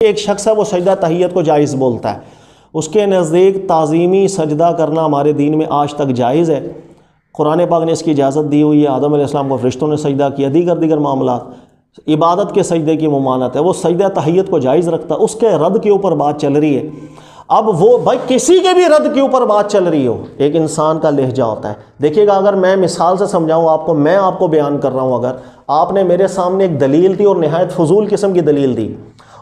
एक शख्स है वो सजदा तहियत को जायज़ बोलता है, उसके नज़दीक ताज़ीमी सजदा करना हमारे दीन में आज तक जायज़ है। कुरान पाक ने इसकी इजाज़त दी हुई है। आदम अलैहिस्सलाम को फरिश्तों ने सजदा किया, दीगर मामला इबादत के सजदे की ममानत है, वो सजदा तहियत को जायज़ रखता है। उसके रद्द के ऊपर बात चल रही है। अब वो भाई किसी के भी रद्द के ऊपर बात चल रही हो, एक इंसान का लहजा होता है। देखिएगा, अगर मैं मिसाल से समझाऊँ आपको, मैं आपको बयान कर रहा हूँ, अगर आपने मेरे सामने एक दलील दी और नहायत फजूल किस्म की दलील दी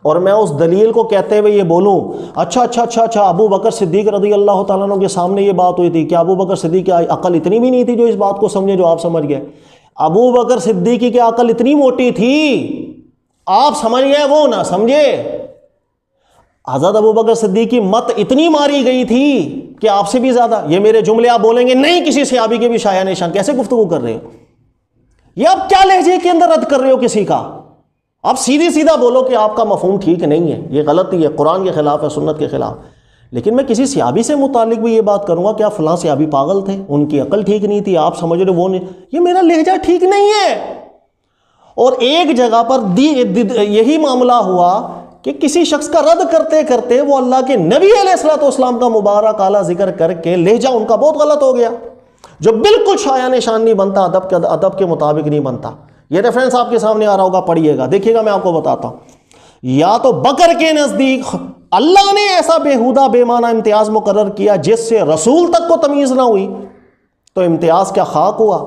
और मैं उस दलील को कहते हुए ये बोलूँ अच्छा अबू बकर सिद्दीक रज़ी अल्लाह तआला अन्हु के सामने ये बात हुई थी, क्या अबू बकर सिद्दीक की अकल इतनी भी नहीं थी जो इस बात को समझे जो आप समझ गए? अबू बकर सिद्दीक की अकल इतनी मोटी थी, आप समझ गए, वो ना समझे। हज़रत अबू बकर सिद्दीक की मत इतनी मारी गई थी कि आपसे भी ज़्यादा। ये मेरे जुमले आप बोलेंगे नहीं किसी सहाबी के भी शाया निशान, कैसे गुफ्तगू कर रहे हो? ये आप क्या लहजे के अंदर रद्द कर रहे हो किसी का? आप सीधी सीधा बोलो कि आपका मफहूम ठीक नहीं है, ये गलती है, कुरान के खिलाफ है, सुन्नत के खिलाफ। लेकिन मैं किसी सहाबी से मुतालिक भी ये बात करूंगा कि आप फलां सहाबी पागल थे, उनकी अकल ठीक नहीं थी, आप समझ रहे वो नहीं, ये मेरा लहजा ठीक नहीं है। और एक जगह पर यही मामला हुआ कि किसी शख्स का रद्द करते करते वो अल्लाह के नबी अलैहिस्सलाम का मुबारक आला जिक्र करके लहजा उनका बहुत गलत हो गया, जो बिल्कुल शाया निशान नहीं बनता, अदब के मुताबिक नहीं बनता। ये रेफरेंस आपके सामने आ रहा होगा, पढ़िएगा, देखिएगा, मैं आपको बताता हूँ। या तो बकर के नज़दीक अल्लाह ने ऐसा बेहुदा बेमाना इम्तियाज़ मुकर्रर किया जिससे रसूल तक को तमीज़ ना हुई, तो इम्तियाज़ क्या खाक हुआ?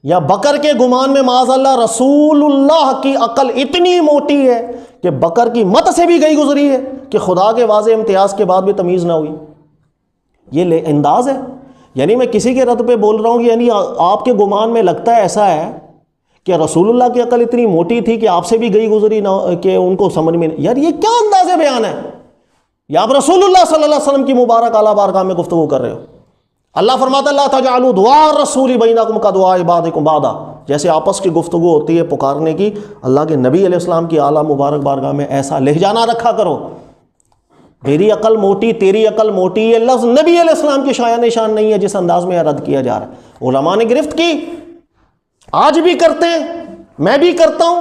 या बकर के गुमान में माज़अल्लाह रसूलुल्लाह की अकल इतनी मोटी है कि बकर की मत से भी गई गुजरी है कि खुदा के वाज़े इम्तियाज़ के बाद भी तमीज़ ना हुई। ये अंदाज है। यानी मैं किसी के रद पे बोल रहा हूँ, यानी आपके गुमान में लगता है ऐसा है कि रसूलुल्लाह की अकल इतनी मोटी थी कि आपसे भी गई गुजरी ना, कि उनको समझ में। यार ये क्या अंदाज़े बयान है? या आप रसूलुल्लाह सल्लल्लाहु अलैहि वसल्लम की मुबारक आला बारगाह में गुफ्तगू कर रहे हो। अल्लाह फरमाता ला तजअलू दुआ रसूली बैनकुम का दुआ इबादिकुम बादा। जैसे आपस की गुफ्तगू होती है पुकारने की, अल्लाह के नबी अलैहिस्सलाम की आला मुबारक बारगाह में ऐसा लहजा ना रखा करो। मेरी अकल मोटी, तेरी अकल मोटी, ये लफ्ज़ नबी अलैहिस्सलाम की शाया निशान नहीं है जिस अंदाज में रद्द किया जा रहा है। उलमा ने गिरफ्त की, आज भी करते हैं, मैं भी करता हूँ।